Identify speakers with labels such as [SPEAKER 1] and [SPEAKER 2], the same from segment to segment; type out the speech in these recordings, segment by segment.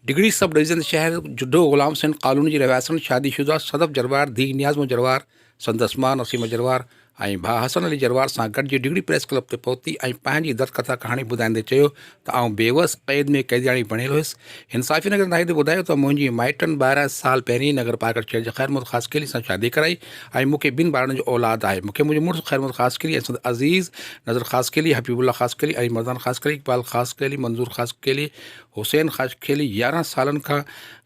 [SPEAKER 1] डिगरी sub division शहर जुड्डो Ghulam Hussain colony जी रवासन शादीशुदा सदफ़ जरवार धी नियाज़मो जरवार संदसमान नसीम जरवार ऐं भाउ हसन अली जरवार सां गॾिजी डिगरी प्रेस क्लब ते पहुती ऐं पंहिंजी दस्तकथा कहाणी ॿुधाईंदे चयो त आउं बेवस क़ैद में क़ैदियाणी बणियल हुयुसि। इंसाफ़ी नगर नाहिद ॿुधायो त मुंहिंजी माइटनि 12 साल पहिरीं नगर पार्कर शहर जे ख़ैर मोहम्मद ख़ासकेली सां शादी कराई ऐं मूंखे ॿिनि ॿारनि जो औलाद आहे। मूंखे मुंहिंजो मुड़ुसु ख़ैर मोहम्मद ख़ासकेली ऐं संदसि अज़ीज़ नज़र ख़ासकेली हबीबुल्ला ख़ासकेली अली मर्दान ख़ासकेली इक़बाल ख़ासकेली मंज़ूर ख़ासकेली हुसैन ख़ासकेली 11 सालनि खां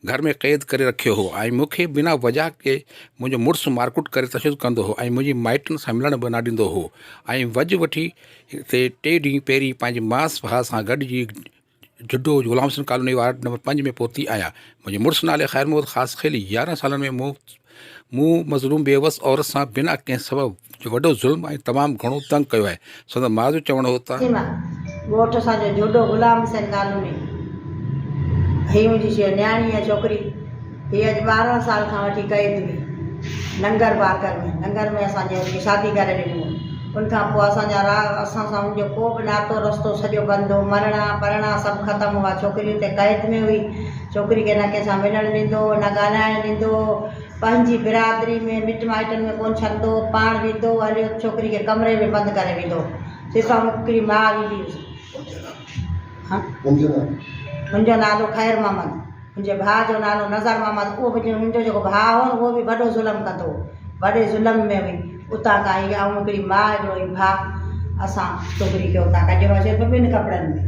[SPEAKER 1] घर में क़ैद करे रखियो हो ऐं मूंखे बिना वजह के मुंहिंजो मुड़ुसु मारकुट करे तशदुद कंदो हो ऐं मुंहिंजी माइटनि सां मिलण बि न ॾींदो हो ऐं वज वठी हिते 3 ॾींहं पहिरीं पंहिंजे मास भाउ सां गॾिजी जुड्डो Ghulam Hussain colony ward number 5 में पहुती आहियां। मुंहिंजे मुड़ुसु नाले ख़ैर मोहम्मद ख़ासकेली 11 सालनि में मूं मज़लूम बेवस औरत सां बिना कंहिं सबब जो वॾो ज़ुल्म ऐं तमामु घणो तंग कयो आहे। संदसि माउ जो चवणु हो त
[SPEAKER 2] ॻोठ असांजो जुड्डो गुलाम हुसैन कॉलोनी, हीअ मुंहिंजी न्याणी आहे छोकिरी, हीअ अॼु 12 साल खां वठी क़ैद हुई नंगर पार्कर में। नंगर में असांजे शादी करे ॾिनी। उनखां पोइ असां सां मुंहिंजो को बि नातो रस्तो सॼो बंदि हो। मरणा परणा सभु ख़तमु हुआ। छोकिरी हुते क़ैद में हुई। छोकिरी खे न कंहिंसां मिलणु ॾींदो, न ॻाल्हाइणु ॾींदो, पंहिंजी बिरादरी में मिट माइटनि में कोन छॾंदो, पाण वेंदो हलियो छोकिरी खे कमरे में बंदि करे वेंदो। सिर्फ़ु हिकिड़ी माउ ईंदी हुई। मुंहिंजो नालो ख़ैर मोहम्मद, मुंहिंजे भाउ जो नालो नज़र मोहम्मद। उहो बि मुंहिंजो जेको भाउ हो उहो बि वॾो ज़ुल्म कंदो, वॾे ज़ुल्म में हुई। उतां खां आई ऐं हिकिड़ी माउ हिकिड़ो भाउ। असां छोकिरी खे उतां कढियो आहे सिर्फ़ु 2 कपिड़नि में।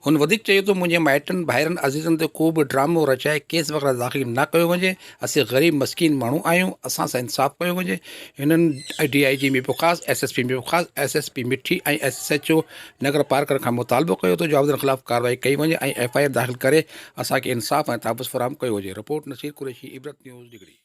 [SPEAKER 1] हुन वधीक चयो त मुंहिंजे माइटनि भाइरनि अज़ीज़नि ते को बि ड्रामो रचाए केस वग़ैरह दाख़िल न कयो वञे। असीं ग़रीब मस्किन माण्हू आहियूं, असां सां इंसाफ़ कयो वञे। हिननि DIG में बि ख़ासि SSP में बि ख़ासि SSP मिठी ऐं SHO नगर पार्कर खां मुतालबो कयो त जवाबदारनि ख़िलाफ़ कार्रवाई कई वञे ऐं FIR दाख़िल करे असांखे इंसाफ़ ऐं तहफ़्फ़ुज़ फ़राहम कयो वञे। रिपोर्ट नसीर कुरैशी, इबरत न्यूज़ डिगरी।